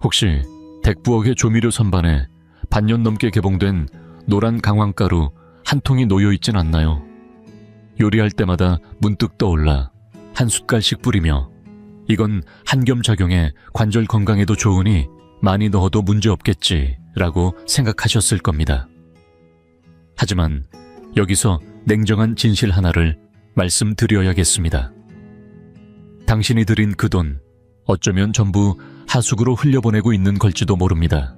혹시 덱부엌의 조미료 선반에 반년 넘게 개봉된 노란 강황가루 한 통이 놓여있진 않나요? 요리할 때마다 문득 떠올라 한 숟갈씩 뿌리며 이건 한겸작용에 관절 건강에도 좋으니 많이 넣어도 문제없겠지라고 생각하셨을 겁니다. 하지만 여기서 냉정한 진실 하나를 말씀드려야겠습니다. 당신이 들인 그 돈, 어쩌면 전부 하수구로 흘려보내고 있는 걸지도 모릅니다.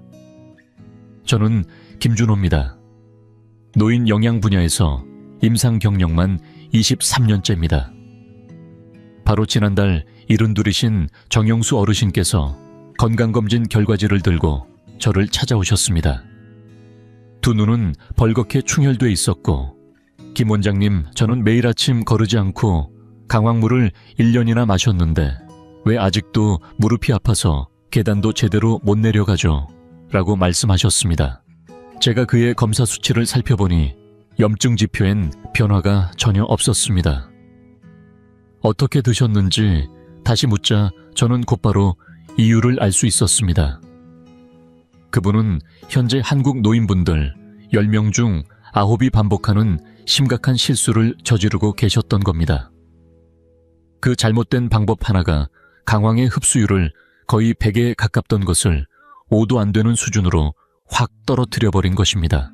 저는 김준호입니다. 노인 영양 분야에서 임상 경력만 23년째입니다. 바로 지난달 72이신 정영수 어르신께서 건강검진 결과지를 들고 저를 찾아오셨습니다. 두 눈은 벌겋게 충혈돼 있었고, 김 원장님, 저는 매일 아침 거르지 않고 강황물을 1년이나 마셨는데 왜 아직도 무릎이 아파서 계단도 제대로 못 내려가죠? 라고 말씀하셨습니다. 제가 그의 검사 수치를 살펴보니 염증 지표엔 변화가 전혀 없었습니다. 어떻게 드셨는지 다시 묻자 저는 곧바로 이유를 알 수 있었습니다. 그분은 현재 한국 노인분들 10명 중 9이 반복하는 심각한 실수를 저지르고 계셨던 겁니다. 그 잘못된 방법 하나가 강황의 흡수율을 거의 100에 가깝던 것을 5도 안 되는 수준으로 확 떨어뜨려버린 것입니다.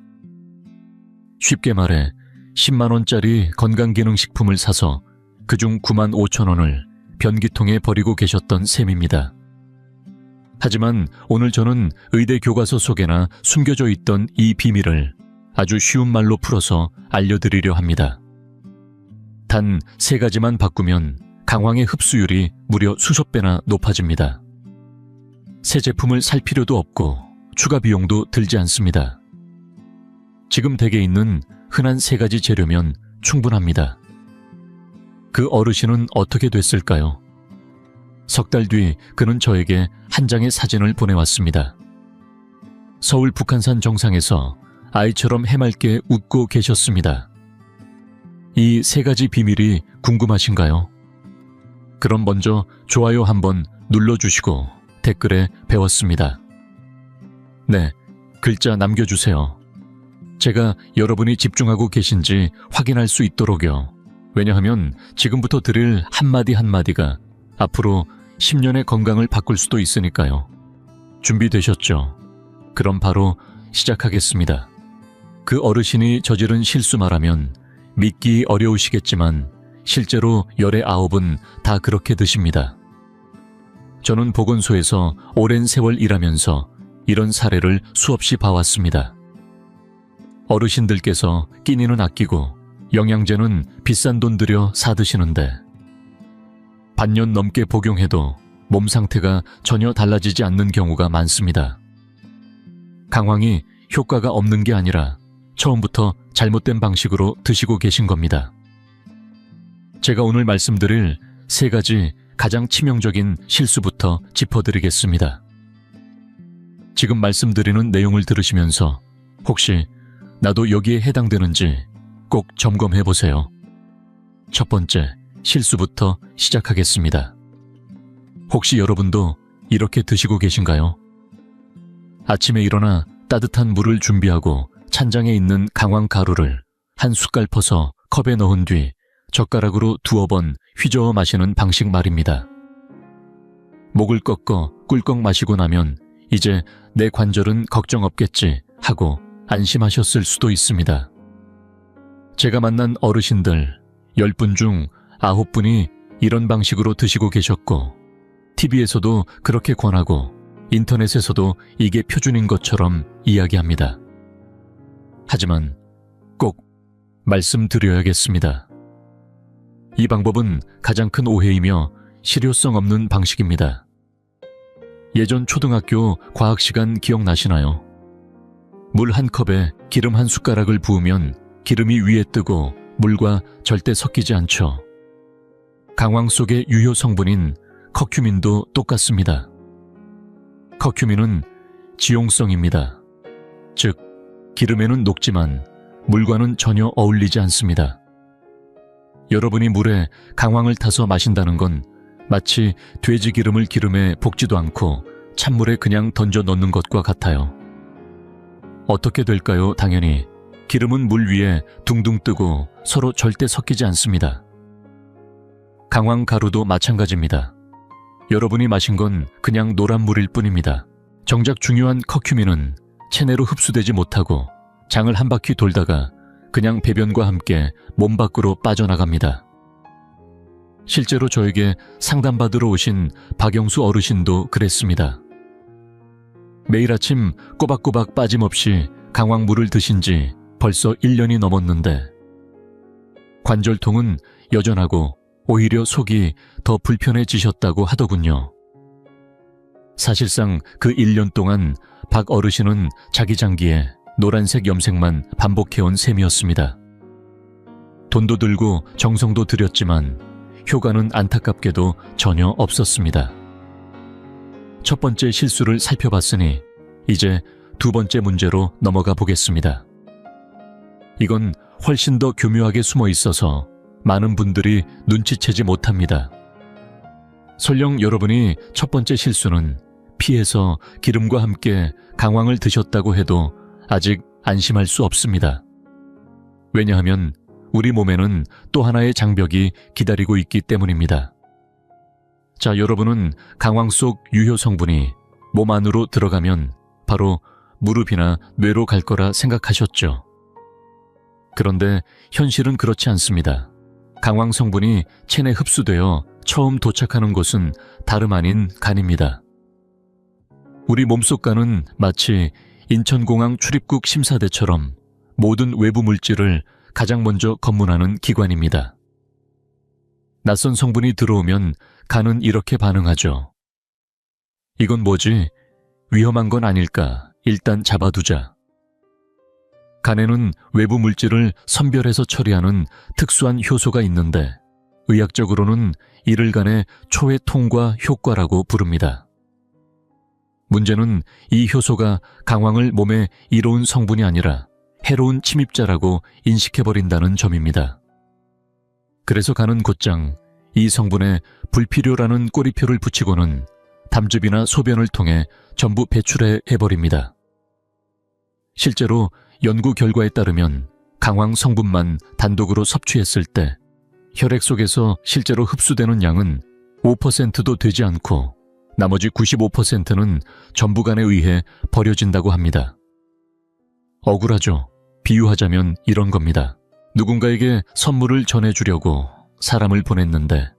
쉽게 말해 10만 원짜리 건강기능식품을 사서 그중 9만 5천 원을 변기통에 버리고 계셨던 셈입니다. 하지만 오늘 저는 의대 교과서 속에나 숨겨져 있던 이 비밀을 아주 쉬운 말로 풀어서 알려드리려 합니다. 단 3가지만 바꾸면 강황의 흡수율이 무려 수십 배나 높아집니다. 새 제품을 살 필요도 없고 추가 비용도 들지 않습니다. 지금 댁에 있는 흔한 3가지 재료면 충분합니다. 그 어르신은 어떻게 됐을까요? 석 달 뒤 그는 저에게 한 장의 사진을 보내왔습니다. 서울 북한산 정상에서 아이처럼 해맑게 웃고 계셨습니다. 이 3가지 비밀이 궁금하신가요? 그럼 먼저 좋아요 한번 눌러주시고 댓글에 배웠습니다. 네, 글자 남겨주세요. 제가 여러분이 집중하고 계신지 확인할 수 있도록요. 왜냐하면 지금부터 드릴 한마디 한마디가 앞으로 10년의 건강을 바꿀 수도 있으니까요. 준비되셨죠? 그럼 바로 시작하겠습니다. 그 어르신이 저지른 실수 말하면 믿기 어려우시겠지만 실제로 열의 9은 다 그렇게 드십니다. 저는 보건소에서 오랜 세월 일하면서 이런 사례를 수없이 봐왔습니다. 어르신들께서 끼니는 아끼고 영양제는 비싼 돈 들여 사드시는데 반년 넘게 복용해도 몸 상태가 전혀 달라지지 않는 경우가 많습니다. 강황이 효과가 없는 게 아니라 처음부터 잘못된 방식으로 드시고 계신 겁니다. 제가 오늘 말씀드릴 3가지 가장 치명적인 실수부터 짚어드리겠습니다. 지금 말씀드리는 내용을 들으시면서 혹시 나도 여기에 해당되는지 꼭 점검해보세요. 첫 번째, 실수부터 시작하겠습니다. 혹시 여러분도 이렇게 드시고 계신가요? 아침에 일어나 따뜻한 물을 준비하고 찬장에 있는 강황 가루를 한 숟갈 퍼서 컵에 넣은 뒤 젓가락으로 2번 휘저어 마시는 방식 말입니다. 목을 꺾어 꿀꺽 마시고 나면 이제 내 관절은 걱정 없겠지 하고 안심하셨을 수도 있습니다. 제가 만난 어르신들 10분 중 9분이 이런 방식으로 드시고 계셨고 TV에서도 그렇게 권하고 인터넷에서도 이게 표준인 것처럼 이야기합니다. 하지만 꼭 말씀드려야겠습니다. 이 방법은 가장 큰 오해이며 실효성 없는 방식입니다. 예전 초등학교 과학 시간 기억나시나요? 물 한 컵에 기름 한 숟가락을 부으면 기름이 위에 뜨고 물과 절대 섞이지 않죠. 강황 속의 유효 성분인 커큐민도 똑같습니다. 커큐민은 지용성입니다. 즉, 기름에는 녹지만 물과는 전혀 어울리지 않습니다. 여러분이 물에 강황을 타서 마신다는 건 마치 돼지 기름을 기름에 볶지도 않고 찬물에 그냥 던져 넣는 것과 같아요. 어떻게 될까요? 당연히 기름은 물 위에 둥둥 뜨고 서로 절대 섞이지 않습니다. 강황 가루도 마찬가지입니다. 여러분이 마신 건 그냥 노란 물일 뿐입니다. 정작 중요한 커큐민은 체내로 흡수되지 못하고 장을 한 바퀴 돌다가 그냥 배변과 함께 몸 밖으로 빠져나갑니다. 실제로 저에게 상담받으러 오신 박영수 어르신도 그랬습니다. 매일 아침 꼬박꼬박 빠짐없이 강황물을 드신 지 벌써 1년이 넘었는데 관절통은 여전하고 오히려 속이 더 불편해지셨다고 하더군요. 사실상 그 1년 동안 박 어르신은 자기 장기에 노란색 염색만 반복해온 셈이었습니다. 돈도 들고 정성도 들였지만 효과는 안타깝게도 전혀 없었습니다. 첫 번째 실수를 살펴봤으니 이제 두 번째 문제로 넘어가 보겠습니다. 이건 훨씬 더 교묘하게 숨어 있어서 많은 분들이 눈치채지 못합니다. 설령 여러분이 첫 번째 실수는 피해서 기름과 함께 강황을 드셨다고 해도 아직 안심할 수 없습니다. 왜냐하면 우리 몸에는 또 하나의 장벽이 기다리고 있기 때문입니다. 자, 여러분은 강황 속 유효 성분이 몸 안으로 들어가면 바로 무릎이나 뇌로 갈 거라 생각하셨죠. 그런데 현실은 그렇지 않습니다. 강황 성분이 체내 흡수되어 처음 도착하는 곳은 다름 아닌 간입니다. 우리 몸속 간은 마치 인천공항 출입국 심사대처럼 모든 외부 물질을 가장 먼저 검문하는 기관입니다. 낯선 성분이 들어오면 간은 이렇게 반응하죠. 이건 뭐지? 위험한 건 아닐까? 일단 잡아두자. 간에는 외부 물질을 선별해서 처리하는 특수한 효소가 있는데 의학적으로는 이를 간의 초회 통과 효과라고 부릅니다. 문제는 이 효소가 강황을 몸에 이로운 성분이 아니라 해로운 침입자라고 인식해버린다는 점입니다. 그래서 간은 곧장 이 성분에 불필요라는 꼬리표를 붙이고는 담즙이나 소변을 통해 전부 배출해버립니다. 실제로 연구 결과에 따르면 강황 성분만 단독으로 섭취했을 때 혈액 속에서 실제로 흡수되는 양은 5%도 되지 않고 나머지 95%는 전부 간에 의해 버려진다고 합니다. 억울하죠. 비유하자면 이런 겁니다. 누군가에게 선물을 전해주려고 사람을 보냈는데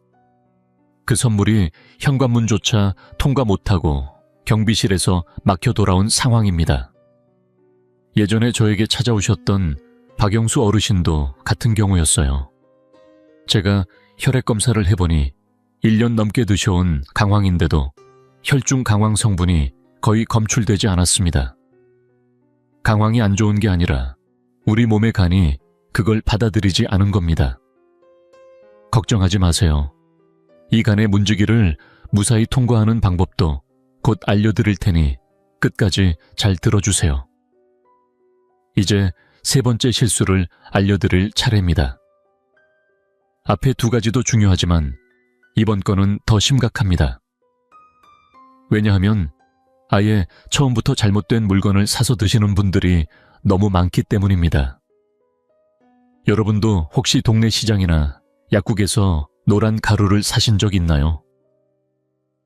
그 선물이 현관문조차 통과 못하고 경비실에서 막혀 돌아온 상황입니다. 예전에 저에게 찾아오셨던 박영수 어르신도 같은 경우였어요. 제가 혈액 검사를 해보니 1년 넘게 드셔온 강황인데도 혈중 강황 성분이 거의 검출되지 않았습니다. 강황이 안 좋은 게 아니라 우리 몸의 간이 그걸 받아들이지 않은 겁니다. 걱정하지 마세요. 이 간의 문지기를 무사히 통과하는 방법도 곧 알려드릴 테니 끝까지 잘 들어주세요. 이제 세 번째 실수를 알려드릴 차례입니다. 앞에 두 가지도 중요하지만 이번 건은 더 심각합니다. 왜냐하면 아예 처음부터 잘못된 물건을 사서 드시는 분들이 너무 많기 때문입니다. 여러분도 혹시 동네 시장이나 약국에서 노란 가루를 사신 적 있나요?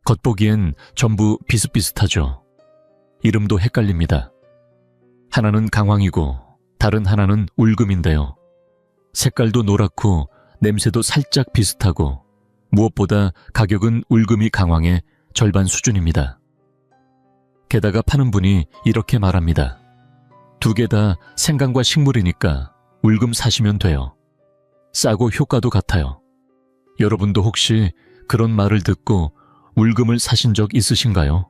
겉보기엔 전부 비슷비슷하죠. 이름도 헷갈립니다. 하나는 강황이고 다른 하나는 울금인데요. 색깔도 노랗고 냄새도 살짝 비슷하고 무엇보다 가격은 울금이 강황의 절반 수준입니다. 게다가 파는 분이 이렇게 말합니다. 두 개 다 생강과 식물이니까 울금 사시면 돼요. 싸고 효과도 같아요. 여러분도 혹시 그런 말을 듣고 울금을 사신 적 있으신가요?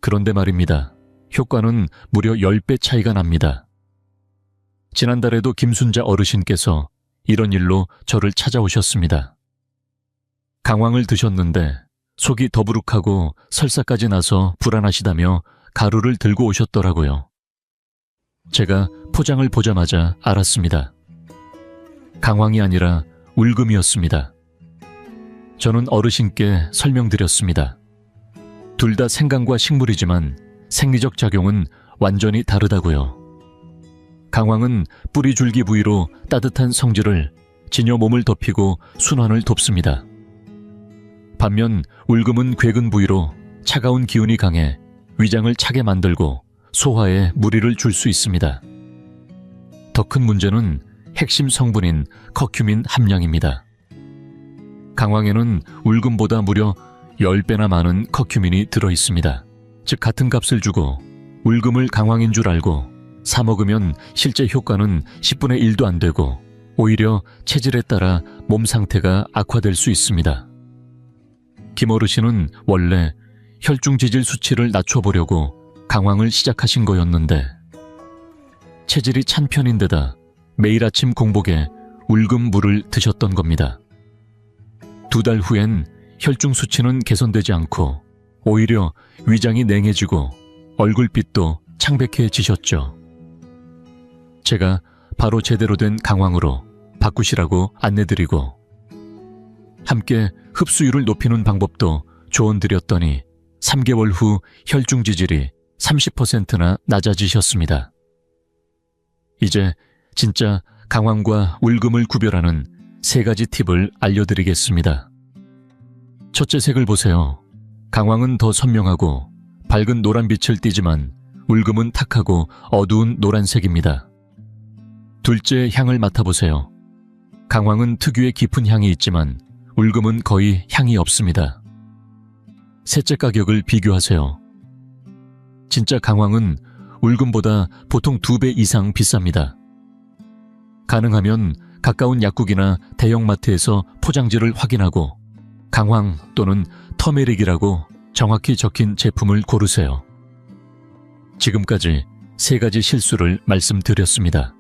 그런데 말입니다. 효과는 무려 10배 차이가 납니다. 지난달에도 김순자 어르신께서 이런 일로 저를 찾아오셨습니다. 강황을 드셨는데 속이 더부룩하고 설사까지 나서 불안하시다며 가루를 들고 오셨더라고요. 제가 포장을 보자마자 알았습니다. 강황이 아니라 울금이었습니다. 저는 어르신께 설명드렸습니다. 둘 다 생강과 식물이지만 생리적 작용은 완전히 다르다고요. 강황은 뿌리 줄기 부위로 따뜻한 성질을 지녀 몸을 덮이고 순환을 돕습니다. 반면 울금은 괴근 부위로 차가운 기운이 강해 위장을 차게 만들고 소화에 무리를 줄 수 있습니다. 더 큰 문제는 핵심 성분인 커큐민 함량입니다. 강황에는 울금보다 무려 10배나 많은 커큐민이 들어있습니다. 즉 같은 값을 주고 울금을 강황인 줄 알고 사 먹으면 실제 효과는 10분의 1도 안 되고 오히려 체질에 따라 몸 상태가 악화될 수 있습니다. 김 어르신은 원래 혈중 지질 수치를 낮춰보려고 강황을 시작하신 거였는데 체질이 찬 편인데다 매일 아침 공복에 울금 물을 드셨던 겁니다. 2달 후엔 혈중 수치는 개선되지 않고 오히려 위장이 냉해지고 얼굴빛도 창백해지셨죠. 제가 바로 제대로 된 강황으로 바꾸시라고 안내드리고 함께 흡수율을 높이는 방법도 조언드렸더니 3개월 후 혈중 지질이 30%나 낮아지셨습니다. 이제 진짜 강황과 울금을 구별하는 3가지 팁을 알려드리겠습니다. 첫째 색을 보세요. 강황은 더 선명하고 밝은 노란빛을 띠지만 울금은 탁하고 어두운 노란색입니다. 둘째 향을 맡아보세요. 강황은 특유의 깊은 향이 있지만 울금은 거의 향이 없습니다. 셋째 가격을 비교하세요. 진짜 강황은 울금보다 보통 2배 이상 비쌉니다. 가능하면 가까운 약국이나 대형마트에서 포장지를 확인하고 강황 또는 터메릭이라고 정확히 적힌 제품을 고르세요. 지금까지 3가지 실수를 말씀드렸습니다.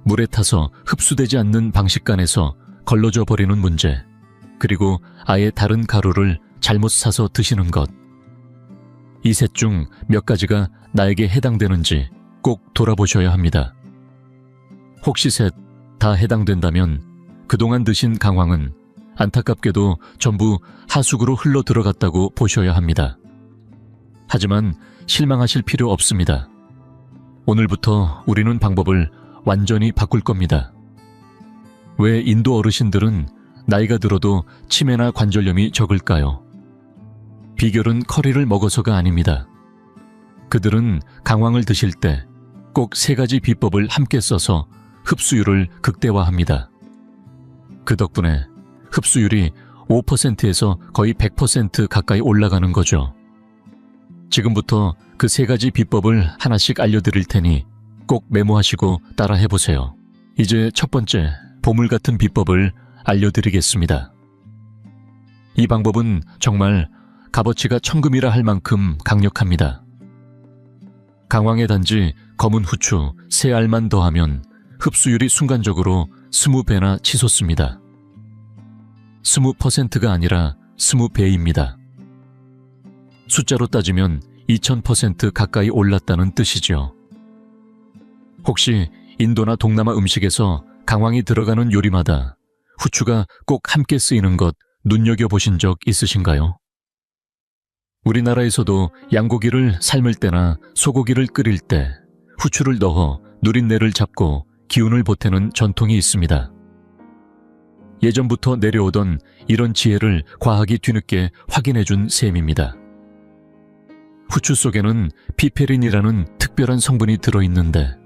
물에 타서 흡수되지 않는 방식간에서 걸러져 버리는 문제, 그리고 아예 다른 가루를 잘못 사서 드시는 것. 이 셋 중 몇 가지가 나에게 해당되는지 꼭 돌아보셔야 합니다. 혹시 셋 다 해당된다면 그동안 드신 강황은 안타깝게도 전부 하수구로 흘러 들어갔다고 보셔야 합니다. 하지만 실망하실 필요 없습니다. 오늘부터 우리는 방법을 완전히 바꿀 겁니다. 왜 인도 어르신들은 나이가 들어도 치매나 관절염이 적을까요? 비결은 커리를 먹어서가 아닙니다. 그들은 강황을 드실 때 꼭 3가지 비법을 함께 써서 흡수율을 극대화합니다. 그 덕분에 흡수율이 5%에서 거의 100% 가까이 올라가는 거죠. 지금부터 그 3가지 비법을 하나씩 알려드릴 테니 꼭 메모하시고 따라 해보세요. 이제 첫 번째 보물 같은 비법을 알려드리겠습니다. 이 방법은 정말 값어치가 천금이라 할 만큼 강력합니다. 강황에 단지 검은 후추 3알만 더하면 흡수율이 순간적으로 20배나 치솟습니다. 20%가 아니라 20배입니다. 숫자로 따지면 2000% 가까이 올랐다는 뜻이죠. 혹시 인도나 동남아 음식에서 강황이 들어가는 요리마다 후추가 꼭 함께 쓰이는 것 눈여겨보신 적 있으신가요? 우리나라에서도 양고기를 삶을 때나 소고기를 끓일 때 후추를 넣어 누린내를 잡고 기운을 보태는 전통이 있습니다. 예전부터 내려오던 이런 지혜를 과학이 뒤늦게 확인해준 셈입니다. 후추 속에는 피페린이라는 특별한 성분이 들어있는데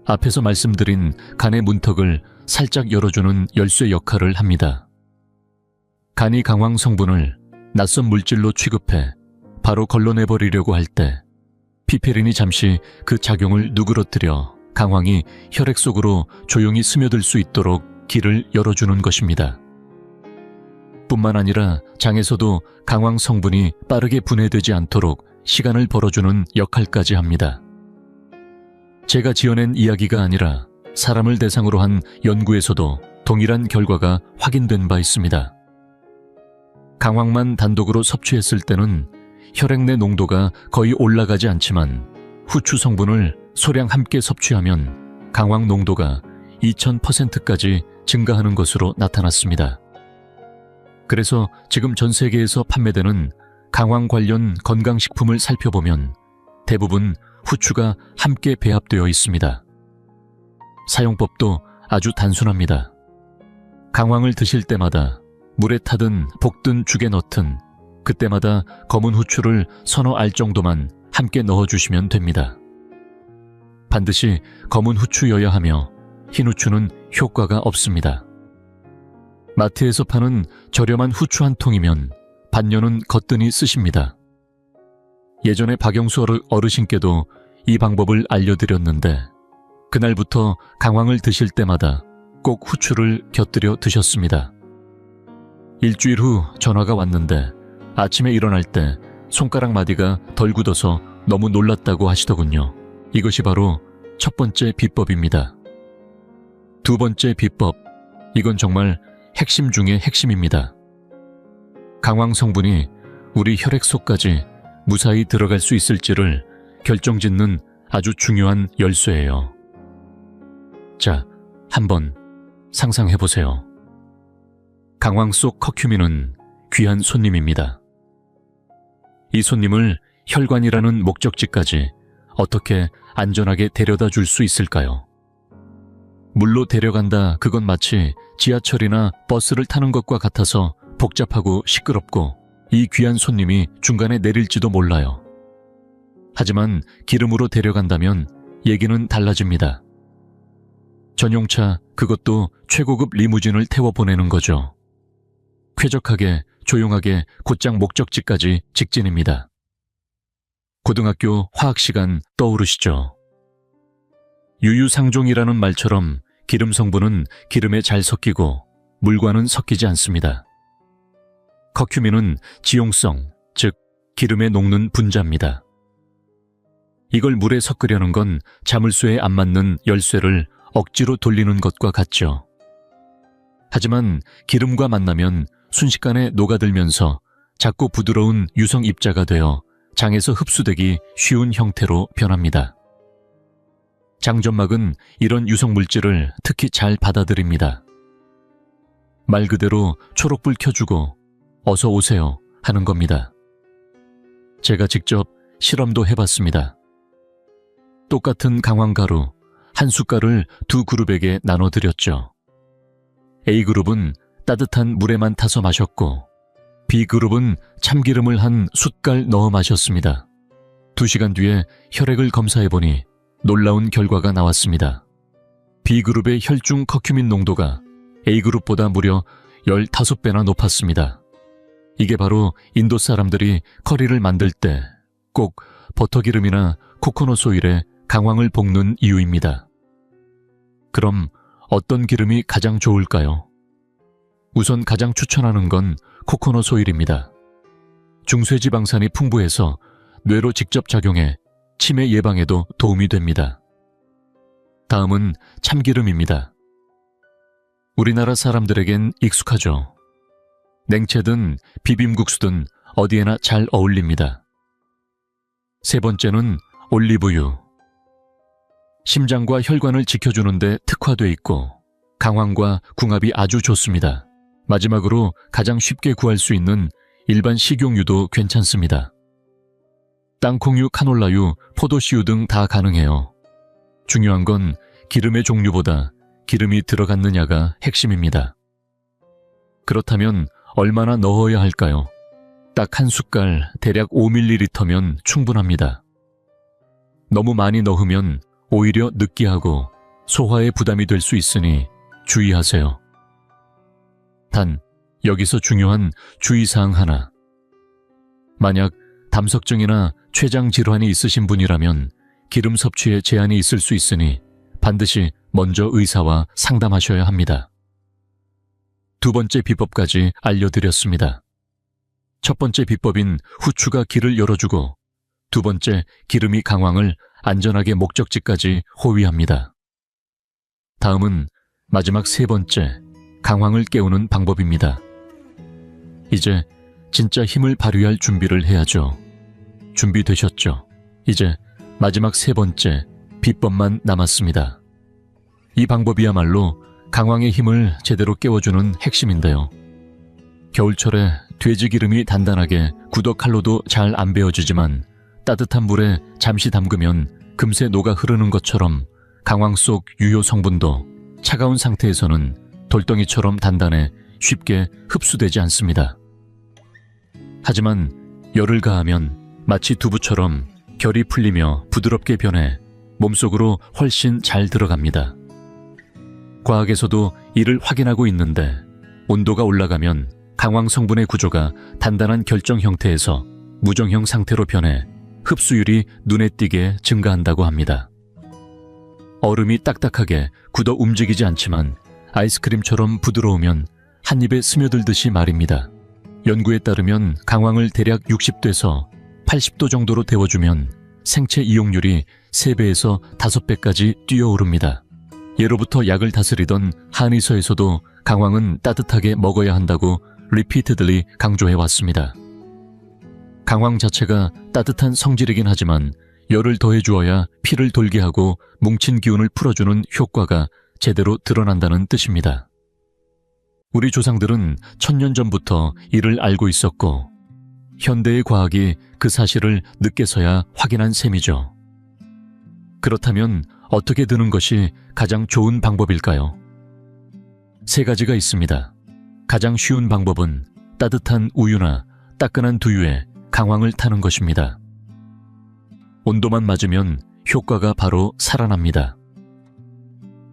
앞에서 말씀드린 간의 문턱을 살짝 열어주는 열쇠 역할을 합니다. 간이 강황 성분을 낯선 물질로 취급해 바로 걸러내버리려고 할 때 피페린이 잠시 그 작용을 누그러뜨려 강황이 혈액 속으로 조용히 스며들 수 있도록 길을 열어주는 것입니다. 뿐만 아니라 장에서도 강황 성분이 빠르게 분해되지 않도록 시간을 벌어주는 역할까지 합니다. 제가 지어낸 이야기가 아니라 사람을 대상으로 한 연구에서도 동일한 결과가 확인된 바 있습니다. 강황만 단독으로 섭취했을 때는 혈액 내 농도가 거의 올라가지 않지만 후추 성분을 소량 함께 섭취하면 강황 농도가 2000%까지 증가하는 것으로 나타났습니다. 그래서 지금 전 세계에서 판매되는 강황 관련 건강식품을 살펴보면 대부분 후추가 함께 배합되어 있습니다. 사용법도 아주 단순합니다. 강황을 드실 때마다 물에 타든 볶든 죽에 넣든 그때마다 검은 후추를 서너 알 정도만 함께 넣어주시면 됩니다. 반드시 검은 후추여야 하며 흰 후추는 효과가 없습니다. 마트에서 파는 저렴한 후추 한 통이면 반년은 거뜬히 쓰십니다. 예전에 박영수 어르신께도 이 방법을 알려드렸는데 그날부터 강황을 드실 때마다 꼭 후추를 곁들여 드셨습니다. 일주일 후 전화가 왔는데 아침에 일어날 때 손가락 마디가 덜 굳어서 너무 놀랐다고 하시더군요. 이것이 바로 첫 번째 비법입니다. 두 번째 비법, 이건 정말 핵심 중의 핵심입니다. 강황 성분이 우리 혈액 속까지 무사히 들어갈 수 있을지를 결정짓는 아주 중요한 열쇠예요. 자, 한번 상상해보세요. 강황 속 커큐민은 귀한 손님입니다. 이 손님을 혈관이라는 목적지까지 어떻게 안전하게 데려다 줄 수 있을까요? 물로 데려간다, 그건 마치 지하철이나 버스를 타는 것과 같아서 복잡하고 시끄럽고 이 귀한 손님이 중간에 내릴지도 몰라요. 하지만 기름으로 데려간다면 얘기는 달라집니다. 전용차, 그것도 최고급 리무진을 태워 보내는 거죠. 쾌적하게, 조용하게 곧장 목적지까지 직진입니다. 고등학교 화학 시간 떠오르시죠? 유유상종이라는 말처럼 기름 성분은 기름에 잘 섞이고 물과는 섞이지 않습니다. 커큐민은 지용성, 즉 기름에 녹는 분자입니다. 이걸 물에 섞으려는 건 자물쇠에 안 맞는 열쇠를 억지로 돌리는 것과 같죠. 하지만 기름과 만나면 순식간에 녹아들면서 작고 부드러운 유성 입자가 되어 장에서 흡수되기 쉬운 형태로 변합니다. 장점막은 이런 유성 물질을 특히 잘 받아들입니다. 말 그대로 초록불 켜주고 어서 오세요 하는 겁니다. 제가 직접 실험도 해봤습니다. 똑같은 강황가루 한 숟갈을 두 그룹에게 나눠드렸죠. A그룹은 따뜻한 물에만 타서 마셨고 B그룹은 참기름을 한 숟갈 넣어 마셨습니다. 2시간 뒤에 혈액을 검사해보니 놀라운 결과가 나왔습니다. B그룹의 혈중 커큐민 농도가 A그룹보다 무려 15배나 높았습니다. 이게 바로 인도 사람들이 커리를 만들 때 꼭 버터기름이나 코코넛 오일에 강황을 볶는 이유입니다. 그럼 어떤 기름이 가장 좋을까요? 우선 가장 추천하는 건 코코넛 오일입니다. 중쇠지방산이 풍부해서 뇌로 직접 작용해 치매 예방에도 도움이 됩니다. 다음은 참기름입니다. 우리나라 사람들에겐 익숙하죠. 냉채든 비빔국수든 어디에나 잘 어울립니다. 세 번째는 올리브유. 심장과 혈관을 지켜주는데 특화돼 있고 강황과 궁합이 아주 좋습니다. 마지막으로 가장 쉽게 구할 수 있는 일반 식용유도 괜찮습니다. 땅콩유, 카놀라유, 포도씨유 등 다 가능해요. 중요한 건 기름의 종류보다 기름이 들어갔느냐가 핵심입니다. 그렇다면 얼마나 넣어야 할까요? 딱 한 숟갈, 대략 5ml면 충분합니다. 너무 많이 넣으면 오히려 느끼하고 소화에 부담이 될 수 있으니 주의하세요. 단, 여기서 중요한 주의사항 하나. 만약 담석증이나 췌장 질환이 있으신 분이라면 기름 섭취에 제한이 있을 수 있으니 반드시 먼저 의사와 상담하셔야 합니다. 두 번째 비법까지 알려드렸습니다. 첫 번째 비법인 후추가 길을 열어주고 두 번째 기름이 강황을 안전하게 목적지까지 호위합니다. 다음은 마지막 세 번째 강황을 깨우는 방법입니다. 이제 진짜 힘을 발휘할 준비를 해야죠. 준비되셨죠? 이제 마지막 세 번째 비법만 남았습니다. 이 방법이야말로 강황의 힘을 제대로 깨워주는 핵심인데요. 겨울철에 돼지 기름이 단단하게 굳어 칼로도 잘 안 베어지지만 따뜻한 물에 잠시 담그면 금세 녹아 흐르는 것처럼 강황 속 유효 성분도 차가운 상태에서는 돌덩이처럼 단단해 쉽게 흡수되지 않습니다. 하지만 열을 가하면 마치 두부처럼 결이 풀리며 부드럽게 변해 몸속으로 훨씬 잘 들어갑니다. 과학에서도 이를 확인하고 있는데 온도가 올라가면 강황 성분의 구조가 단단한 결정 형태에서 무정형 상태로 변해 흡수율이 눈에 띄게 증가한다고 합니다. 얼음이 딱딱하게 굳어 움직이지 않지만 아이스크림처럼 부드러우면 한 입에 스며들듯이 말입니다. 연구에 따르면 강황을 대략 60도에서 80도 정도로 데워주면 생체 이용률이 3배에서 5배까지 뛰어오릅니다. 예로부터 약을 다스리던 한의서에서도 강황은 따뜻하게 먹어야 한다고 리피트들리 강조해 왔습니다. 강황 자체가 따뜻한 성질이긴 하지만 열을 더해 주어야 피를 돌게 하고 뭉친 기운을 풀어주는 효과가 제대로 드러난다는 뜻입니다. 우리 조상들은 1000년 전부터 이를 알고 있었고 현대의 과학이 그 사실을 늦게서야 확인한 셈이죠. 그렇다면 어떻게 드는 것이 가장 좋은 방법일까요? 3가지가 있습니다. 가장 쉬운 방법은 따뜻한 우유나 따끈한 두유에 강황을 타는 것입니다. 온도만 맞으면 효과가 바로 살아납니다.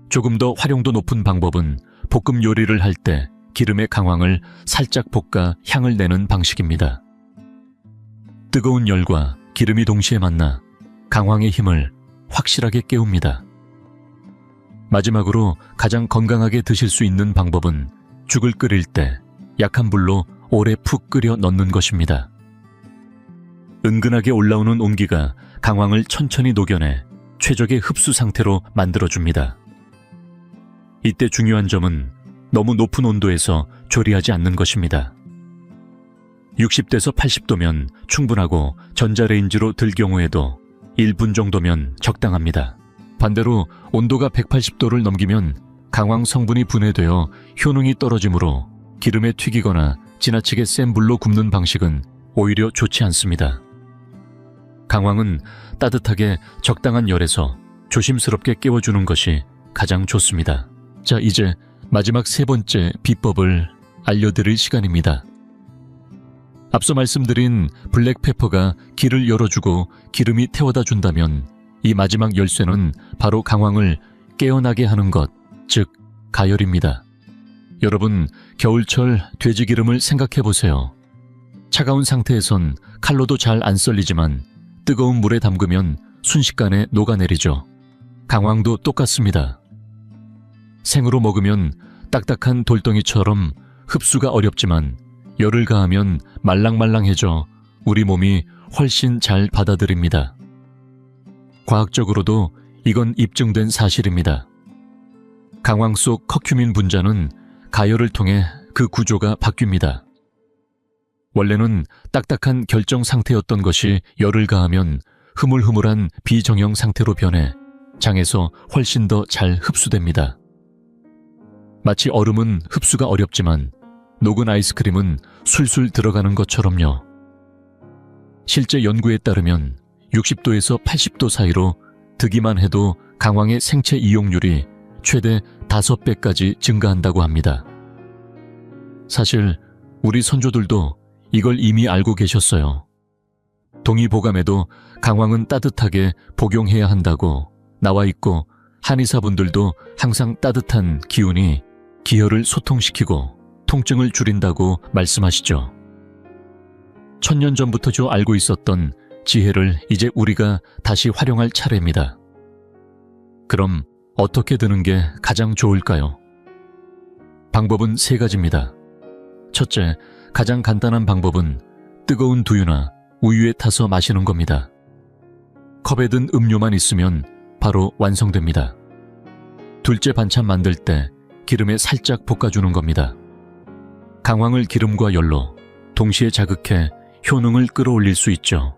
조금 더 활용도 높은 방법은 볶음 요리를 할 때 기름에 강황을 살짝 볶아 향을 내는 방식입니다. 뜨거운 열과 기름이 동시에 만나 강황의 힘을 확실하게 깨웁니다. 마지막으로 가장 건강하게 드실 수 있는 방법은 죽을 끓일 때 약한 불로 오래 푹 끓여 넣는 것입니다. 은근하게 올라오는 온기가 강황을 천천히 녹여내 최적의 흡수 상태로 만들어줍니다. 이때 중요한 점은 너무 높은 온도에서 조리하지 않는 것입니다. 60도에서 80도면 충분하고 전자레인지로 들 경우에도 1분 정도면 적당합니다. 반대로 온도가 180도를 넘기면 강황 성분이 분해되어 효능이 떨어지므로 기름에 튀기거나 지나치게 센 불로 굽는 방식은 오히려 좋지 않습니다. 강황은 따뜻하게 적당한 열에서 조심스럽게 깨워주는 것이 가장 좋습니다. 자, 이제 마지막 3번째 비법을 알려드릴 시간입니다. 앞서 말씀드린 블랙페퍼가 길을 열어주고 기름이 태워다 준다면 이 마지막 열쇠는 바로 강황을 깨어나게 하는 것, 즉 가열입니다. 여러분, 겨울철 돼지기름을 생각해보세요. 차가운 상태에선 칼로도 잘 안 썰리지만 뜨거운 물에 담그면 순식간에 녹아내리죠. 강황도 똑같습니다. 생으로 먹으면 딱딱한 돌덩이처럼 흡수가 어렵지만 열을 가하면 말랑말랑해져 우리 몸이 훨씬 잘 받아들입니다. 과학적으로도 이건 입증된 사실입니다. 강황 속 커큐민 분자는 가열을 통해 그 구조가 바뀝니다. 원래는 딱딱한 결정 상태였던 것이 열을 가하면 흐물흐물한 비정형 상태로 변해 장에서 훨씬 더 잘 흡수됩니다. 마치 얼음은 흡수가 어렵지만 녹은 아이스크림은 술술 들어가는 것처럼요. 실제 연구에 따르면 60도에서 80도 사이로 드기만 해도 강황의 생체 이용률이 최대 5배까지 증가한다고 합니다. 사실 우리 선조들도 이걸 이미 알고 계셨어요. 동의보감에도 강황은 따뜻하게 복용해야 한다고 나와 있고 한의사분들도 항상 따뜻한 기운이 기혈을 소통시키고 통증을 줄인다고 말씀하시죠. 1000년 전부터 알고 있었던 지혜를 이제 우리가 다시 활용할 차례입니다. 그럼 어떻게 드는 게 가장 좋을까요? 방법은 3가지입니다. 첫째, 가장 간단한 방법은 뜨거운 두유나 우유에 타서 마시는 겁니다. 컵에 든 음료만 있으면 바로 완성됩니다. 둘째 반찬 만들 때 기름에 살짝 볶아주는 겁니다. 강황을 기름과 열로 동시에 자극해 효능을 끌어올릴 수 있죠.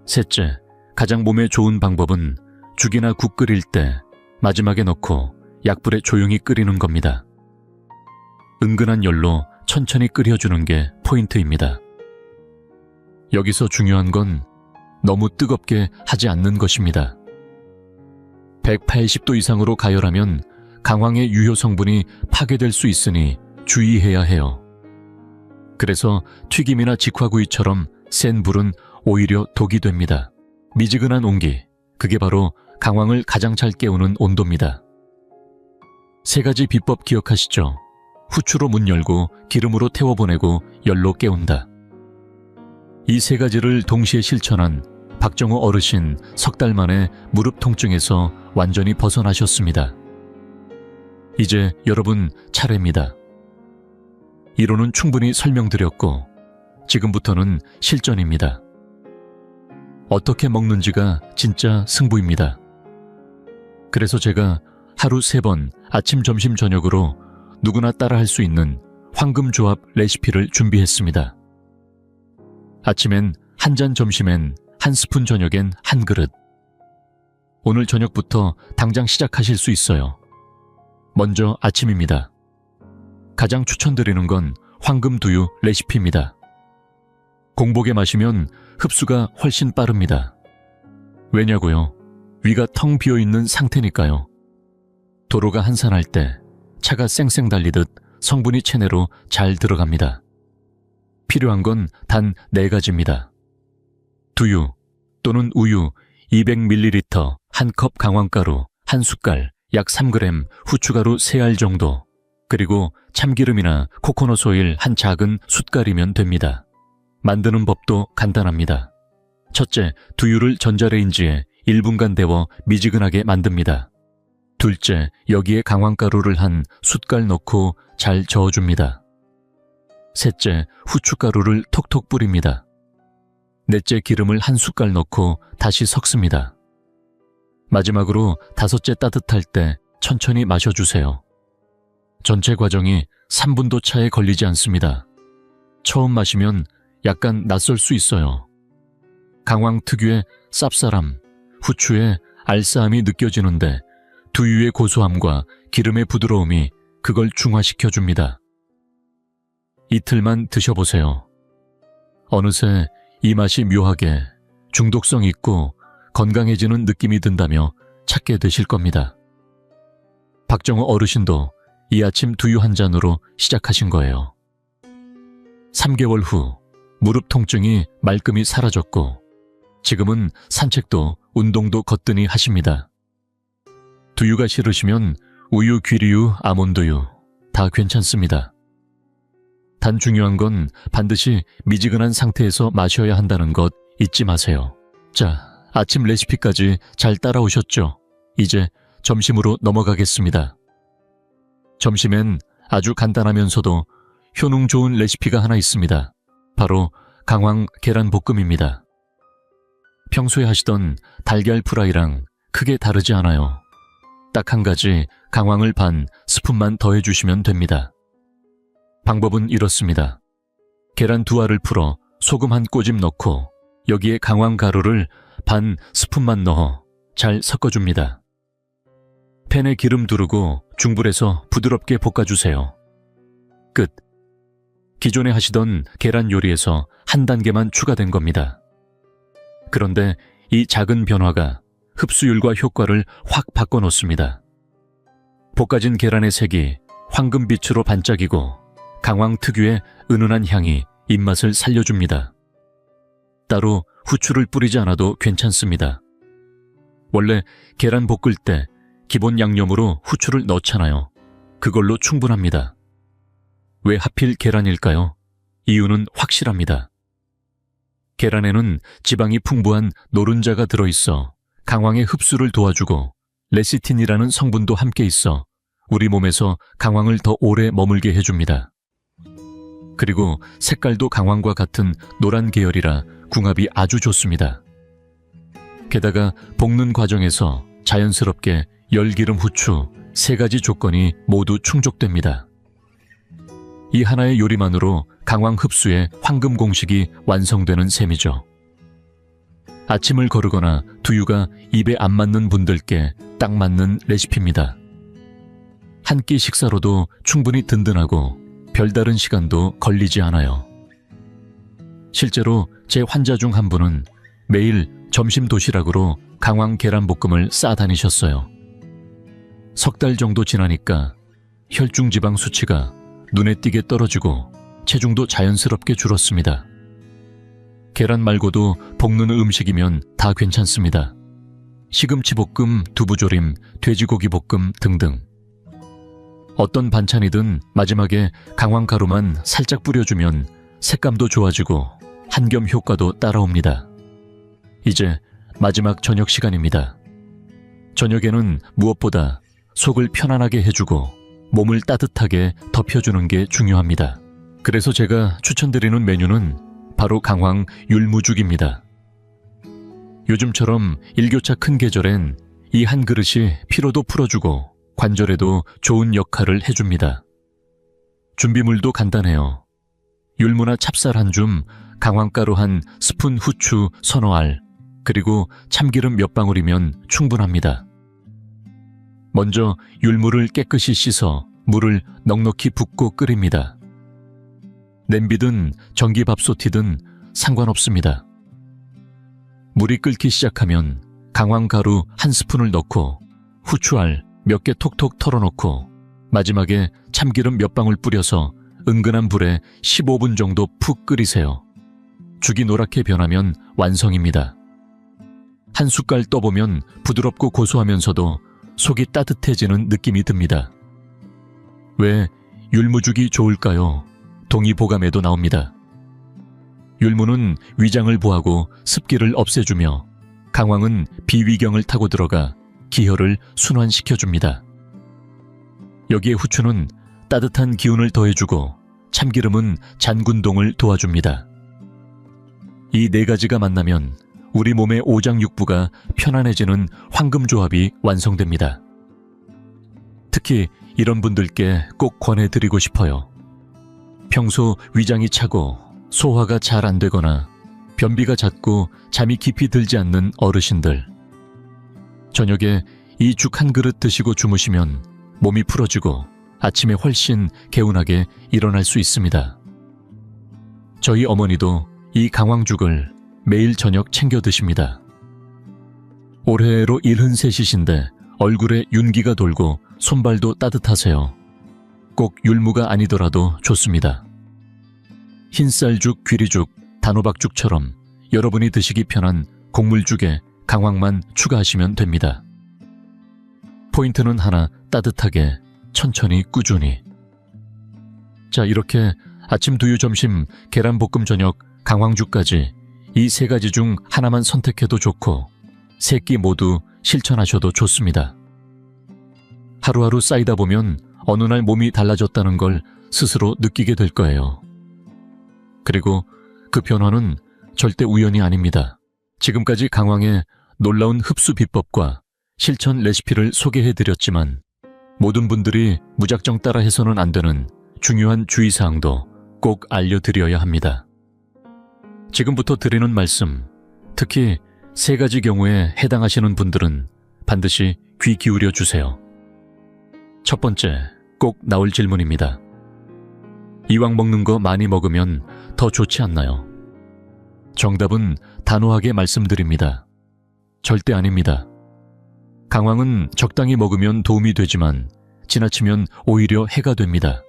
셋째, 가장 몸에 좋은 방법은 죽이나 국 끓일 때 마지막에 넣고 약불에 조용히 끓이는 겁니다. 은근한 열로 천천히 끓여주는 게 포인트입니다. 여기서 중요한 건 너무 뜨겁게 하지 않는 것입니다. 180도 이상으로 가열하면 강황의 유효 성분이 파괴될 수 있으니 주의해야 해요. 그래서 튀김이나 직화구이처럼 센 불은 오히려 독이 됩니다. 미지근한 온기, 그게 바로 강황을 가장 잘 깨우는 온도입니다. 3가지 비법 기억하시죠? 후추로 문 열고 기름으로 태워보내고 열로 깨운다. 이 3가지를 동시에 실천한 박정호 어르신 3달 만에 무릎 통증에서 완전히 벗어나셨습니다. 이제 여러분 차례입니다. 이론은 충분히 설명드렸고 지금부터는 실전입니다. 어떻게 먹는지가 진짜 승부입니다. 그래서 제가 하루 3번 아침, 점심, 저녁으로 누구나 따라할 수 있는 황금조합 레시피를 준비했습니다. 아침엔 한 잔, 점심엔 한 스푼, 저녁엔 한 그릇. 오늘 저녁부터 당장 시작하실 수 있어요. 먼저 아침입니다. 가장 추천드리는 건 황금두유 레시피입니다. 공복에 마시면 흡수가 훨씬 빠릅니다. 왜냐고요? 위가 텅 비어있는 상태니까요. 도로가 한산할 때 차가 쌩쌩 달리듯 성분이 체내로 잘 들어갑니다. 필요한 건 단 4가지입니다. 두유 또는 우유 200ml, 1컵 강황가루, 1숟갈, 약 3g, 후추가루 3알 정도, 그리고 참기름이나 코코넛 오일 한 작은 숟갈이면 됩니다. 만드는 법도 간단합니다. 첫째, 두유를 전자레인지에 1분간 데워 미지근하게 만듭니다. 둘째, 여기에 강황가루를 한 숟갈 넣고 잘 저어줍니다. 셋째, 후춧가루를 톡톡 뿌립니다. 넷째, 기름을 한 숟갈 넣고 다시 섞습니다. 마지막으로 5째, 따뜻할 때 천천히 마셔주세요. 전체 과정이 3분도 차에 걸리지 않습니다. 처음 마시면 약간 낯설 수 있어요. 강황 특유의 쌉싸람, 후추의 알싸함이 느껴지는데 두유의 고소함과 기름의 부드러움이 그걸 중화시켜줍니다. 이틀만 드셔보세요. 어느새 이 맛이 묘하게 중독성 있고 건강해지는 느낌이 든다며 찾게 되실 겁니다. 박정호 어르신도 이 아침 두유 한 잔으로 시작하신 거예요. 3개월 후 무릎 통증이 말끔히 사라졌고 지금은 산책도 운동도 거뜬히 하십니다. 두유가 싫으시면 우유, 귀리유, 아몬드유 다 괜찮습니다. 단 중요한 건 반드시 미지근한 상태에서 마셔야 한다는 것 잊지 마세요. 자, 아침 레시피까지 잘 따라오셨죠? 이제 점심으로 넘어가겠습니다. 점심엔 아주 간단하면서도 효능 좋은 레시피가 하나 있습니다. 바로 강황 계란볶음입니다. 평소에 하시던 달걀 프라이랑 크게 다르지 않아요. 딱 한 가지 강황을 반 스푼만 더해주시면 됩니다. 방법은 이렇습니다. 계란 2알을 풀어 소금 한 꼬집 넣고 여기에 강황 가루를 반 스푼만 넣어 잘 섞어줍니다. 팬에 기름 두르고 중불에서 부드럽게 볶아주세요. 끝. 기존에 하시던 계란 요리에서 한 단계만 추가된 겁니다. 그런데 이 작은 변화가 흡수율과 효과를 확 바꿔놓습니다. 볶아진 계란의 색이 황금빛으로 반짝이고 강황 특유의 은은한 향이 입맛을 살려줍니다. 따로 후추를 뿌리지 않아도 괜찮습니다. 원래 계란 볶을 때 기본 양념으로 후추를 넣잖아요. 그걸로 충분합니다. 왜 하필 계란일까요? 이유는 확실합니다. 계란에는 지방이 풍부한 노른자가 들어있어 강황의 흡수를 도와주고 레시틴이라는 성분도 함께 있어 우리 몸에서 강황을 더 오래 머물게 해줍니다. 그리고 색깔도 강황과 같은 노란 계열이라 궁합이 아주 좋습니다. 게다가 볶는 과정에서 자연스럽게 열기름, 후추 3가지 조건이 모두 충족됩니다. 이 하나의 요리만으로 강황 흡수의 황금 공식이 완성되는 셈이죠. 아침을 거르거나 두유가 입에 안 맞는 분들께 딱 맞는 레시피입니다. 한 끼 식사로도 충분히 든든하고 별다른 시간도 걸리지 않아요. 실제로 제 환자 중 한 분은 매일 점심 도시락으로 강황 계란볶음을 싸다니셨어요. 석 달 정도 지나니까 혈중 지방 수치가 눈에 띄게 떨어지고 체중도 자연스럽게 줄었습니다. 계란 말고도 볶는 음식이면 다 괜찮습니다. 시금치 볶음, 두부조림, 돼지고기 볶음 등등. 어떤 반찬이든 마지막에 강황가루만 살짝 뿌려주면 색감도 좋아지고 한겸 효과도 따라옵니다. 이제 마지막 저녁 시간입니다. 저녁에는 무엇보다 속을 편안하게 해주고 몸을 따뜻하게 덮여주는 게 중요합니다. 그래서 제가 추천드리는 메뉴는 바로 강황 율무죽입니다. 요즘처럼 일교차 큰 계절엔 이 한 그릇이 피로도 풀어주고 관절에도 좋은 역할을 해줍니다. 준비물도 간단해요. 율무나 찹쌀 한 줌, 강황가루 한 스푼, 후추 서너 알, 그리고 참기름 몇 방울이면 충분합니다. 먼저 율무를 깨끗이 씻어 물을 넉넉히 붓고 끓입니다. 냄비든 전기밥솥이든 상관없습니다. 물이 끓기 시작하면 강황가루 한 스푼을 넣고 후추알 몇 개 톡톡 털어놓고 마지막에 참기름 몇 방울 뿌려서 은근한 불에 15분 정도 푹 끓이세요. 죽이 노랗게 변하면 완성입니다. 한 숟갈 떠보면 부드럽고 고소하면서도 속이 따뜻해지는 느낌이 듭니다. 왜 율무죽이 좋을까요? 동의보감에도 나옵니다. 율무는 위장을 보하고 습기를 없애주며 강황은 비위경을 타고 들어가 기혈을 순환시켜줍니다. 여기에 후추는 따뜻한 기운을 더해주고 참기름은 잔군동을 도와줍니다. 이 네 가지가 만나면 우리 몸의 오장육부가 편안해지는 황금조합이 완성됩니다. 특히 이런 분들께 꼭 권해드리고 싶어요. 평소 위장이 차고 소화가 잘 안 되거나 변비가 잦고 잠이 깊이 들지 않는 어르신들. 저녁에 이 죽 한 그릇 드시고 주무시면 몸이 풀어지고 아침에 훨씬 개운하게 일어날 수 있습니다. 저희 어머니도 이 강황죽을 매일 저녁 챙겨 드십니다. 올해로 73이신데 얼굴에 윤기가 돌고 손발도 따뜻하세요. 꼭 율무가 아니더라도 좋습니다. 흰쌀죽, 귀리죽, 단호박죽처럼 여러분이 드시기 편한 곡물죽에 강황만 추가하시면 됩니다. 포인트는 하나, 따뜻하게, 천천히, 꾸준히. 자, 이렇게 아침, 두유, 점심, 계란볶음, 저녁, 강황죽까지 이 세 가지 중 하나만 선택해도 좋고 세 끼 모두 실천하셔도 좋습니다. 하루하루 쌓이다 보면 어느 날 몸이 달라졌다는 걸 스스로 느끼게 될 거예요. 그리고 그 변화는 절대 우연이 아닙니다. 지금까지 강황의 놀라운 흡수 비법과 실천 레시피를 소개해드렸지만 모든 분들이 무작정 따라해서는 안 되는 중요한 주의사항도 꼭 알려드려야 합니다. 지금부터 드리는 말씀, 특히 세 가지 경우에 해당하시는 분들은 반드시 귀 기울여 주세요. 첫 번째, 꼭 나올 질문입니다. 이왕 먹는 거 많이 먹으면 더 좋지 않나요? 정답은 단호하게 말씀드립니다. 절대 아닙니다. 강황은 적당히 먹으면 도움이 되지만 지나치면 오히려 해가 됩니다.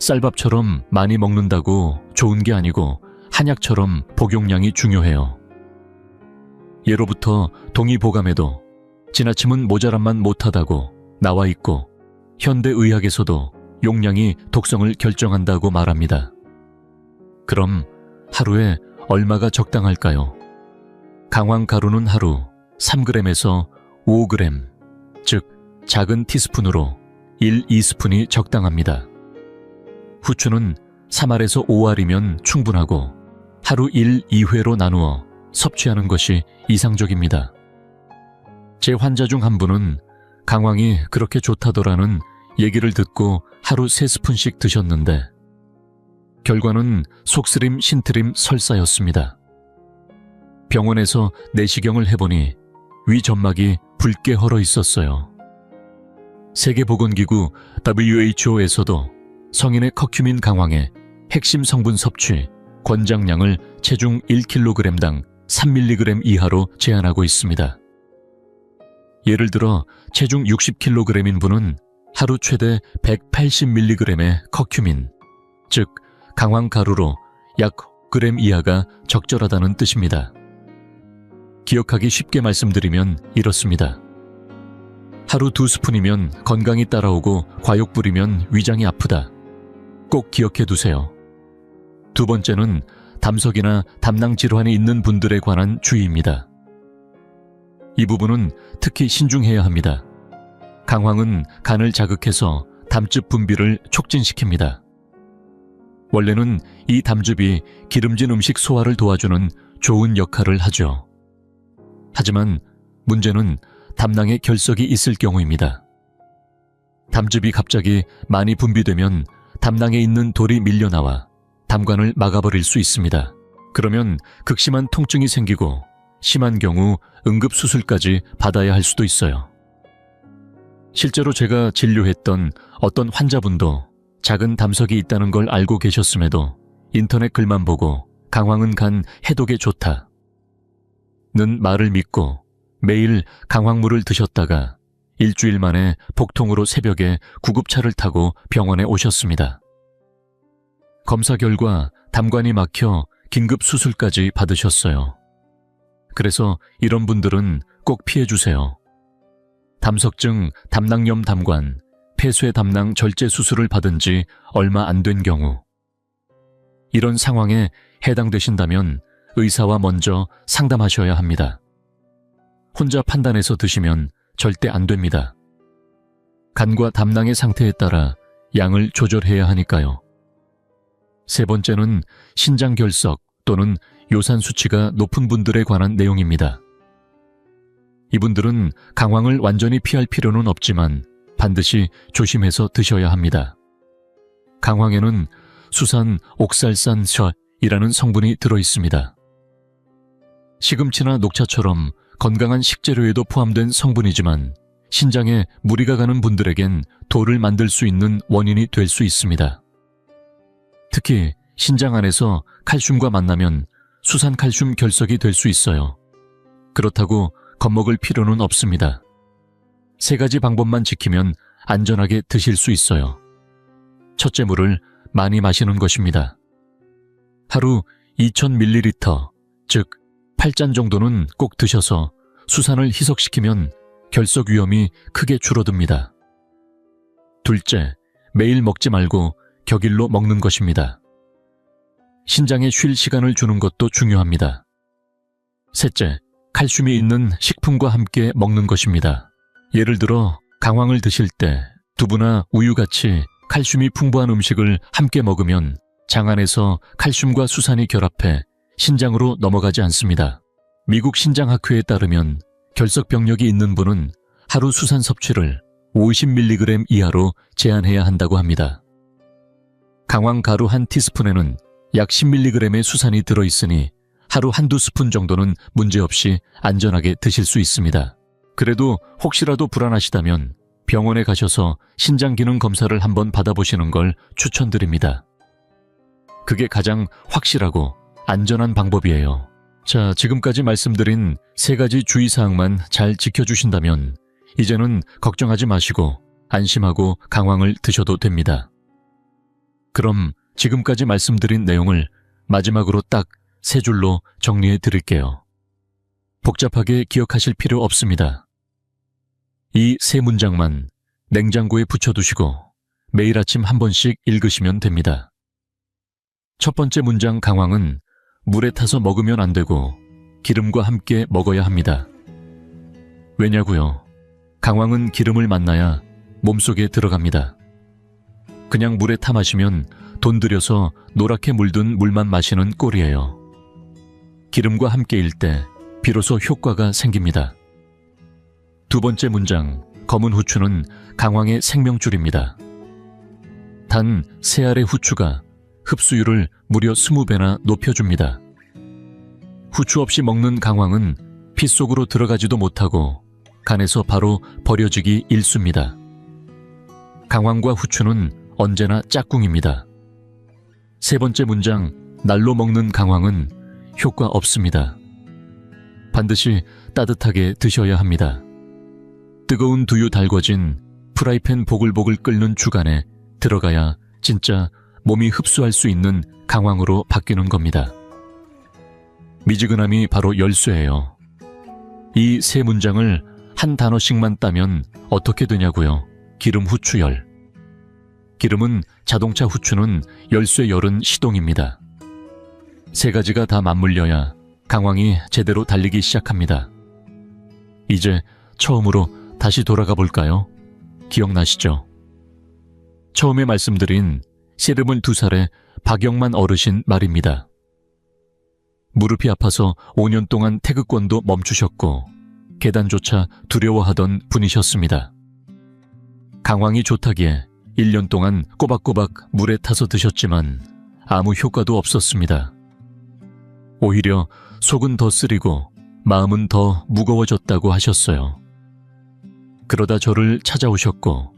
쌀밥처럼 많이 먹는다고 좋은 게 아니고 한약처럼 복용량이 중요해요. 예로부터 동의보감에도 지나치면 모자람만 못하다고 나와 있고 현대의학에서도 용량이 독성을 결정한다고 말합니다. 그럼 하루에 얼마가 적당할까요? 강황가루는 하루 3g에서 5g, 즉 작은 티스푼으로 1, 2스푼이 적당합니다. 후추는 3알에서 5알이면 충분하고 하루 1, 2회로 나누어 섭취하는 것이 이상적입니다. 제 환자 중 한 분은 강황이 그렇게 좋다더라는 얘기를 듣고 하루 3스푼씩 드셨는데 결과는 속쓰림, 신트림, 설사였습니다. 병원에서 내시경을 해보니 위 점막이 붉게 헐어 있었어요. 세계보건기구 WHO에서도 성인의 커큐민 강황의 핵심 성분 섭취, 권장량을 체중 1kg당 3mg 이하로 제한하고 있습니다. 예를 들어 체중 60kg인 분은 하루 최대 180mg의 커큐민, 즉 강황 가루로 약 g 이하가 적절하다는 뜻입니다. 기억하기 쉽게 말씀드리면 이렇습니다. 하루 2스푼이면 건강이 따라오고 과욕불이면 위장이 아프다. 꼭 기억해 두세요. 두 번째는 담석이나 담낭 질환이 있는 분들에 관한 주의입니다. 이 부분은 특히 신중해야 합니다. 강황은 간을 자극해서 담즙 분비를 촉진시킵니다. 원래는 이 담즙이 기름진 음식 소화를 도와주는 좋은 역할을 하죠. 하지만 문제는 담낭에 결석이 있을 경우입니다. 담즙이 갑자기 많이 분비되면 담낭에 있는 돌이 밀려나와 담관을 막아버릴 수 있습니다. 그러면 극심한 통증이 생기고 심한 경우 응급수술까지 받아야 할 수도 있어요. 실제로 제가 진료했던 어떤 환자분도 작은 담석이 있다는 걸 알고 계셨음에도 인터넷 글만 보고 강황은 간 해독에 좋다는 말을 믿고 매일 강황물을 드셨다가 일주일 만에 복통으로 새벽에 구급차를 타고 병원에 오셨습니다. 검사 결과 담관이 막혀 긴급 수술까지 받으셨어요. 그래서 이런 분들은 꼭 피해주세요. 담석증, 담낭염 담관, 폐쇄 담낭 절제 수술을 받은 지 얼마 안 된 경우, 이런 상황에 해당되신다면 의사와 먼저 상담하셔야 합니다. 혼자 판단해서 드시면 절대 안 됩니다. 간과 담낭의 상태에 따라 양을 조절해야 하니까요. 세 번째는 신장 결석 또는 요산 수치가 높은 분들에 관한 내용입니다. 이분들은 강황을 완전히 피할 필요는 없지만 반드시 조심해서 드셔야 합니다. 강황에는 수산 옥살산셔이라는 성분이 들어있습니다. 시금치나 녹차처럼 건강한 식재료에도 포함된 성분이지만 신장에 무리가 가는 분들에겐 돌을 만들 수 있는 원인이 될 수 있습니다. 특히 신장 안에서 칼슘과 만나면 수산칼슘 결석이 될 수 있어요. 그렇다고 겁먹을 필요는 없습니다. 세 가지 방법만 지키면 안전하게 드실 수 있어요. 첫째, 물을 많이 마시는 것입니다. 하루 2000ml, 즉 8잔 정도는 꼭 드셔서 수산을 희석시키면 결석 위험이 크게 줄어듭니다. 둘째, 매일 먹지 말고 격일로 먹는 것입니다. 신장에 쉴 시간을 주는 것도 중요합니다. 셋째, 칼슘이 있는 식품과 함께 먹는 것입니다. 예를 들어 강황을 드실 때 두부나 우유같이 칼슘이 풍부한 음식을 함께 먹으면 장 안에서 칼슘과 수산이 결합해 신장으로 넘어가지 않습니다. 미국 신장학회에 따르면 결석 병력이 있는 분은 하루 수산 섭취를 50mg 이하로 제한해야 한다고 합니다. 강황 가루 한 티스푼에는 약 10mg의 수산이 들어있으니 하루 한두 스푼 정도는 문제없이 안전하게 드실 수 있습니다. 그래도 혹시라도 불안하시다면 병원에 가셔서 신장기능 검사를 한번 받아보시는 걸 추천드립니다. 그게 가장 확실하고 안전한 방법이에요. 자, 지금까지 말씀드린 세 가지 주의사항만 잘 지켜주신다면 이제는 걱정하지 마시고 안심하고 강황을 드셔도 됩니다. 그럼 지금까지 말씀드린 내용을 마지막으로 딱 세 줄로 정리해 드릴게요. 복잡하게 기억하실 필요 없습니다. 이 세 문장만 냉장고에 붙여두시고 매일 아침 한 번씩 읽으시면 됩니다. 첫 번째 문장 강황은 물에 타서 먹으면 안 되고 기름과 함께 먹어야 합니다. 왜냐고요? 강황은 기름을 만나야 몸속에 들어갑니다. 그냥 물에 타 마시면 돈 들여서 노랗게 물든 물만 마시는 꼴이에요. 기름과 함께일 때 비로소 효과가 생깁니다. 두 번째 문장, 검은 후추는 강황의 생명줄입니다. 단 3알의 후추가 흡수율을 무려 20배나 높여줍니다. 후추 없이 먹는 강황은 피 속으로 들어가지도 못하고 간에서 바로 버려지기 일쑤입니다. 강황과 후추는 언제나 짝꿍입니다. 세 번째 문장, 날로 먹는 강황은 효과 없습니다. 반드시 따뜻하게 드셔야 합니다. 뜨거운 두유 달궈진 프라이팬 보글보글 끓는 죽 안에 들어가야 진짜 몸이 흡수할 수 있는 강황으로 바뀌는 겁니다. 미지근함이 바로 열쇠예요. 이 세 문장을 한 단어씩만 따면 어떻게 되냐고요? 기름 후추열. 기름은 자동차 후추는 열쇠 열은 시동입니다. 세 가지가 다 맞물려야 강황이 제대로 달리기 시작합니다. 이제 처음으로 다시 돌아가 볼까요? 기억나시죠? 처음에 말씀드린 32살의 박영만 어르신 말입니다. 무릎이 아파서 5년 동안 태극권도 멈추셨고 계단조차 두려워하던 분이셨습니다. 강황이 좋다기에 1년 동안 꼬박꼬박 물에 타서 드셨지만 아무 효과도 없었습니다. 오히려 속은 더 쓰리고 마음은 더 무거워졌다고 하셨어요. 그러다 저를 찾아오셨고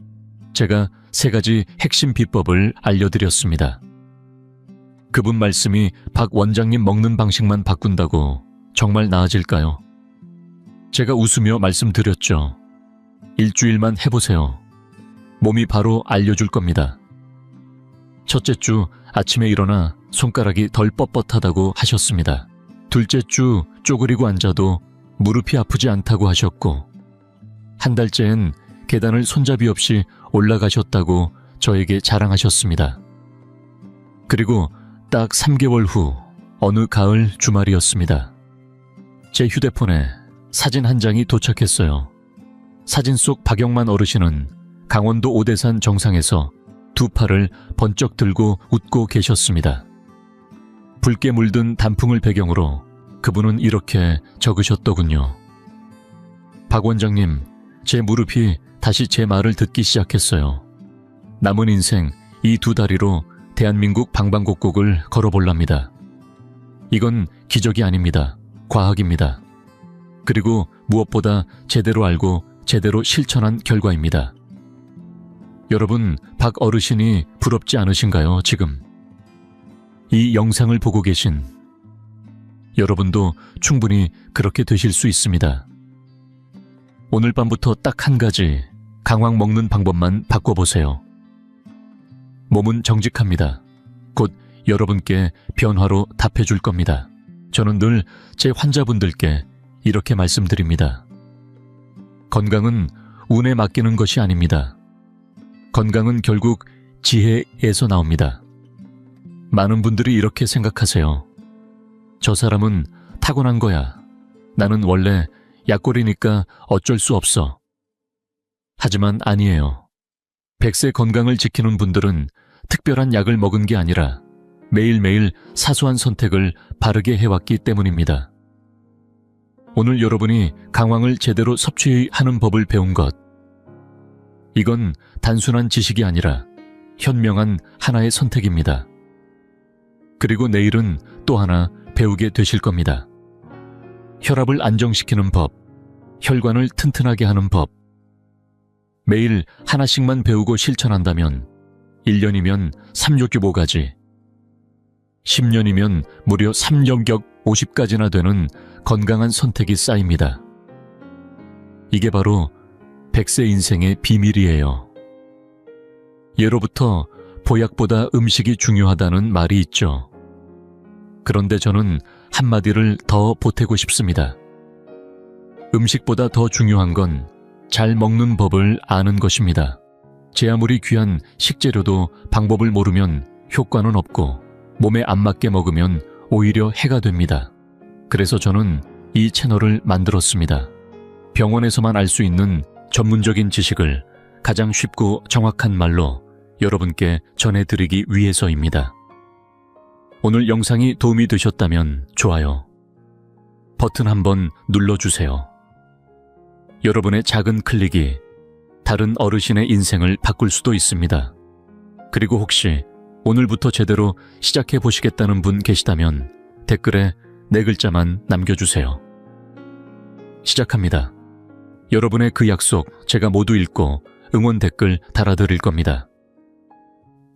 제가 세 가지 핵심 비법을 알려드렸습니다. 그분 말씀이 박 원장님 먹는 방식만 바꾼다고 정말 나아질까요? 제가 웃으며 말씀드렸죠. 일주일만 해보세요. 몸이 바로 알려줄 겁니다. 첫째 주 아침에 일어나 손가락이 덜 뻣뻣하다고 하셨습니다. 둘째 주 쪼그리고 앉아도 무릎이 아프지 않다고 하셨고 한 달째엔 계단을 손잡이 없이 올라가셨다고 저에게 자랑하셨습니다. 그리고 딱 3개월 후 어느 가을 주말이었습니다. 제 휴대폰에 사진 한 장이 도착했어요. 사진 속 박영만 어르신은 강원도 오대산 정상에서 두 팔을 번쩍 들고 웃고 계셨습니다. 붉게 물든 단풍을 배경으로 그분은 이렇게 적으셨더군요. 박 원장님, 제 무릎이 다시 제 말을 듣기 시작했어요. 남은 인생 이 두 다리로 대한민국 방방곡곡을 걸어볼랍니다. 이건 기적이 아닙니다. 과학입니다. 그리고 무엇보다 제대로 알고 제대로 실천한 결과입니다. 여러분, 박 어르신이 부럽지 않으신가요, 지금? 이 영상을 보고 계신 여러분도 충분히 그렇게 되실 수 있습니다. 오늘 밤부터 딱 한 가지 강황 먹는 방법만 바꿔보세요. 몸은 정직합니다. 곧 여러분께 변화로 답해줄 겁니다. 저는 늘 제 환자분들께 이렇게 말씀드립니다. 건강은 운에 맡기는 것이 아닙니다. 건강은 결국 지혜에서 나옵니다. 많은 분들이 이렇게 생각하세요. 저 사람은 타고난 거야. 나는 원래 약골이니까 어쩔 수 없어. 하지만 아니에요. 100세 건강을 지키는 분들은 특별한 약을 먹은 게 아니라 매일매일 사소한 선택을 바르게 해왔기 때문입니다. 오늘 여러분이 강황을 제대로 섭취하는 법을 배운 것, 이건 단순한 지식이 아니라 현명한 하나의 선택입니다. 그리고 내일은 또 하나 배우게 되실 겁니다. 혈압을 안정시키는 법, 혈관을 튼튼하게 하는 법. 매일 하나씩만 배우고 실천한다면 1년이면 365가지, 10년이면 무려 300가지나 되는 건강한 선택이 쌓입니다. 이게 바로 100세 인생의 비밀이에요. 예로부터 보약보다 음식이 중요하다는 말이 있죠. 그런데 저는 한마디를 더 보태고 싶습니다. 음식보다 더 중요한 건 잘 먹는 법을 아는 것입니다. 제 아무리 귀한 식재료도 방법을 모르면 효과는 없고 몸에 안 맞게 먹으면 오히려 해가 됩니다. 그래서 저는 이 채널을 만들었습니다. 병원에서만 알 수 있는 전문적인 지식을 가장 쉽고 정확한 말로 여러분께 전해드리기 위해서입니다. 오늘 영상이 도움이 되셨다면 좋아요 버튼 한번 눌러주세요. 여러분의 작은 클릭이 다른 어르신의 인생을 바꿀 수도 있습니다. 그리고 혹시 오늘부터 제대로 시작해 보시겠다는 분 계시다면 댓글에 4글자만 남겨주세요. 시작합니다. 여러분의 그 약속 제가 모두 읽고 응원 댓글 달아드릴 겁니다.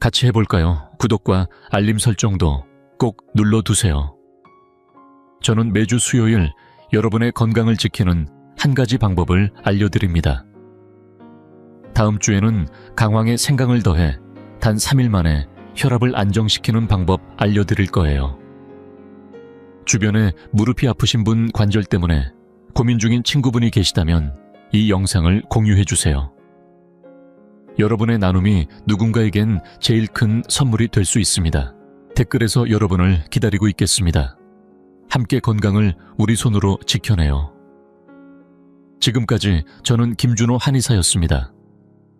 같이 해볼까요? 구독과 알림 설정도 꼭 눌러두세요. 저는 매주 수요일 여러분의 건강을 지키는 한 가지 방법을 알려드립니다. 다음 주에는 강황에 생강을 더해 단 3일 만에 혈압을 안정시키는 방법 알려드릴 거예요. 주변에 무릎이 아프신 분 관절 때문에 고민 중인 친구분이 계시다면 이 영상을 공유해주세요. 여러분의 나눔이 누군가에겐 제일 큰 선물이 될 수 있습니다. 댓글에서 여러분을 기다리고 있겠습니다. 함께 건강을 우리 손으로 지켜내요. 지금까지 저는 김준호 한의사였습니다.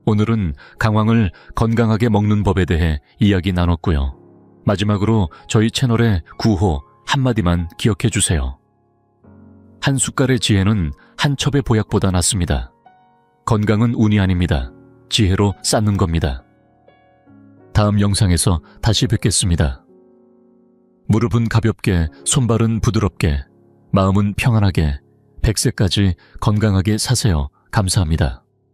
오늘은 강황을 건강하게 먹는 법에 대해 이야기 나눴고요. 마지막으로 저희 채널의 구호 한마디만 기억해 주세요. 한 숟갈의 지혜는 한 첩의 보약보다 낫습니다. 건강은 운이 아닙니다. 지혜로 쌓는 겁니다. 다음 영상에서 다시 뵙겠습니다. 무릎은 가볍게, 손발은 부드럽게, 마음은 평안하게, 100세까지 건강하게 사세요. 감사합니다.